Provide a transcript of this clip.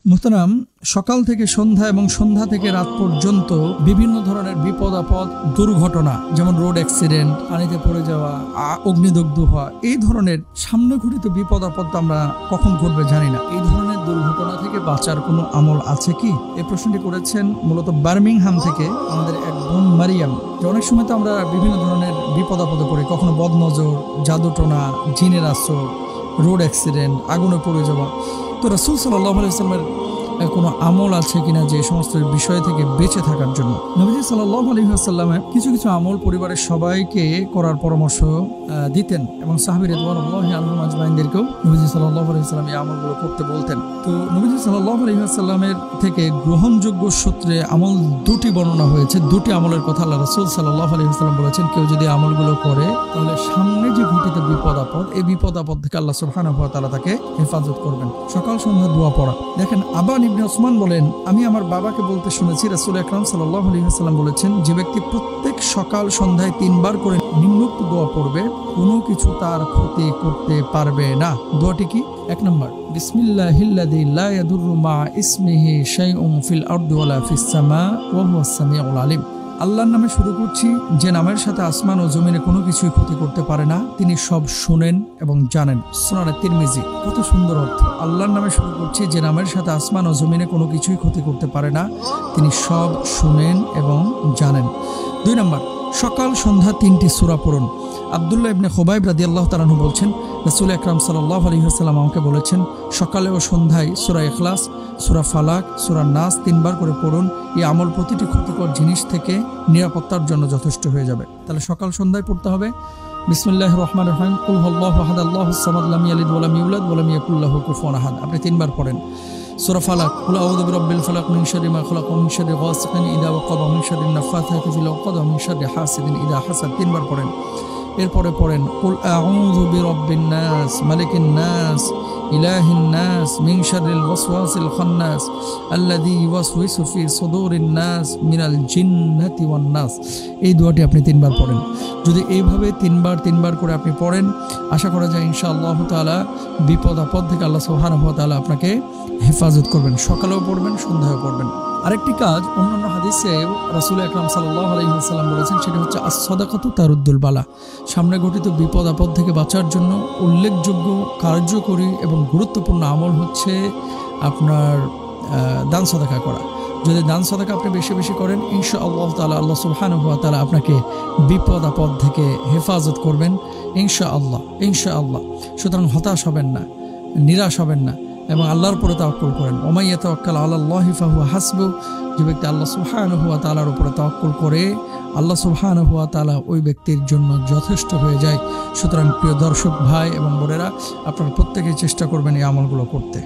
মুহতারাম, সকাল থেকে সন্ধ্যা এবং সন্ধ্যা থেকে রাত পর্যন্ত বিভিন্ন ধরনের বিপদ আপদ, দুর্ঘটনা, যেমন রোড অ্যাক্সিডেন্ট, পানিতে পড়ে যাওয়া, অগ্নিদগ্ধ হওয়া, এই ধরনের সামনে ঘটিত বিপদ আপদ আমরা কখন ঘটবে জানি না। এই ধরনের দুর্ঘটনা থেকে বাঁচার কোনো আমল আছে কি? এই প্রশ্নটি করেছেন মূলত বার্মিংহাম থেকে আমাদের এক বোন মারিয়াম। যে অনেক সময় তো আমরা বিভিন্ন ধরনের বিপদ আপদে পড়ি, কখনো বদনজর, জাদুটোনা, জিনের আসর, রোড অ্যাক্সিডেন্ট, আগুনে পড়ে যাওয়া। তো রাসূল সাল্লাল্লাহু আলাইহি ওয়াসাল্লামের কোনো আমল আছে কিনা যে সমস্ত বিষয় থেকে বেঁচে থাকার জন্য? নবীজি সাল্লাল্লাহু আলাইহি ওয়াসাল্লাম কিছু কিছু আমল পরিবারের সবাইকে করার পরামর্শ দিতেন এবং সাহাবী রাদিয়াল্লাহু আনহুম আজমাইনদেরকেও নবীজি সাল্লাল্লাহু আলাইহি ওয়াসাল্লাম এই আমলগুলো করতে বলতেন। তো নবীজি সাল্লাল্লাহু আলাইহি ওয়াসাল্লামের থেকে গ্রহণযোগ্য সূত্রে আমল দুটি বর্ণনা হয়েছে। দুটি আমলের কথা আল্লাহ রাসূল সাল্লাল্লাহু আলাইহি ওয়াসাল্লাম বলেছেন, কেউ যদি আমলগুলো করে তাহলে সামনে যে ঘটিত বিপদ আপদ, এই বিপদ আপদ থেকে আল্লাহ সুবহানাহু ওয়া তাআলা তাকে হেফাজত করবেন। সকাল সন্ধ্যা দোয়া পড়া। দেখেন, আবান ইবনে ওসমান বলেন, আমি আমার বাবাকে বলতে শুনেছি রাসূল আকরাম সাল্লাল্লাহু আলাইহি ওয়াসাল্লাম বলেছেন, যে ব্যক্তি প্রত্যেক সকাল সন্ধ্যায় 3 বার করে নিম্নোক্ত দোয়া পড়বে, কোনো কিছু তার ক্ষতি করতে পারবে না। দোয়াটি কি? 1 নম্বর, বিসমিল্লাহিল্লাযী লা ইয়াদুররু মা ইসমিহি শাইউন ফিল আরদি ওয়ালা ফিস সামা ওয়া হুয়াস সামিউল আলিম। আল্লাহর নামে শুরু করছি, যে নামের সাথে আসমান ও জমিনে কোনো কিছুই ক্ষতি করতে পারে না, তিনি সব শুনেন এবং জানেন। সুনানে তিরমিজি। কত সুন্দর অর্থ! আল্লাহর নামে শুরু করছি, যে নামের সাথে আসমান ও জমিনে কোনো কিছুই ক্ষতি করতে পারে না, তিনি সব শুনেন এবং জানেন। 2 নম্বর, সকাল সন্ধ্যা 3টি সূরা পড়ুন। আব্দুল্লাহ ইবনে খুবাইব রাদিয়াল্লাহু তাআলা আনহু বলছেন, রাসূল আকরাম সাল্লাল্লাহু আলাইহি ওয়াসাল্লাম আমাকে বলেছেন, সকালে ও সন্ধ্যায় সূরা ইখলাস, সূরা ফালাক, সূরা নাস 3 বার করে পড়ুন। এই আমল প্রতিটি ক্ষতিকর জিনিস থেকে নিরাপত্তার জন্য যথেষ্ট হয়ে যাবে। তাহলে সকাল সন্ধ্যায় পড়তে হবে বিসমিল্লাহির রহমানির রহিম, কুল হুয়াল্লাহু আহাদ, আল্লাহুস সামাদ, লাম ইয়ালিদ ওয়া লাম ইউলাদ ওয়া লাম ইয়াকুল লাহু কুফুয়ান আহাদ। আপনি 3 বার পড়েন। সূরা ফালাক, কুল আউযু বিরাব্বিল ফালাক, মিন শাররি মা খালাক, মিন শাররি গাসিকিন ইযা ওয়াকাব, মিন শাররিন নাফাসাতি ফিল উকাদ, মিন শাররি হাসিদিন ইযা হাসাদ। 3 বার পড়েন। এরপরে পড়েন, কুল আউযু বিরাব্বিন নাস, মালিকিন নাস, ইলাহিন নাস, মিন শাররিল ওয়াসওয়াসিল খান্নাস, আল্লাযী ইউওয়াসওয়িসু ফি সুদুরিন নাস মিনাল জিন্নাতি ওয়ান নাস। এই দোয়াটি আপনি 3 বার পড়েন। যদি এইভাবে 3 বার করে আপনি পড়েন, আশা করা যায় ইনশাআল্লাহ তাআলা বিপদ আপদ থেকে আল্লাহ সুবহানাহু ওয়া তাআলা আপনাকে হেফাজত করবেন। সকালেও পড়বেন, সন্ধ্যায়ও পড়বেন। আরেকটি কাজ অন্যান্য হাদিসে রাসূল আকরাম সাল্লাল্লাহু আলাইহি ওয়াসাল্লাম বলেছেন, সেটা হচ্ছে আস-সাদাকাতু তারুদ্দুল বালা। সামনে ঘটিত বিপদ আপদ থেকে বাঁচার জন্য উল্লেখযোগ্য, কার্যকরী এবং গুরুত্বপূর্ণ আমল হচ্ছে আপনার দান সাদাকা করা। যদি দান সাদাকা আপনি বেশি বেশি করেন, ইনশাআল্লাহ তাআলা আল্লাহ সুবহানাহু ওয়া তাআলা আপনাকে বিপদ আপদ থেকে হেফাজত করবেন ইনশাআল্লাহ। সুতরাং হতাশ হবেন না, নিরাশ হবেন না এবং আল্লাহর উপরে তাওয়াক্কুল করেন। ওয়া মান ইয়াতাওয়াক্কাল আলাল্লাহি ফাহুয়া হাসবুহ। যে ব্যক্তি আল্লাহ সুবহানাহু ওয়া তাআলার উপরে তাওয়াক্কুল করে, আল্লাহ সুবহানাহু ওয়া তাআলা ওই ব্যক্তির জন্য যথেষ্ট হয়ে যায়। সুতরাং প্রিয় দর্শক ভাই এবং বোনেরা, আপনারা প্রত্যেকেই চেষ্টা করবেন এই আমলগুলো করতে।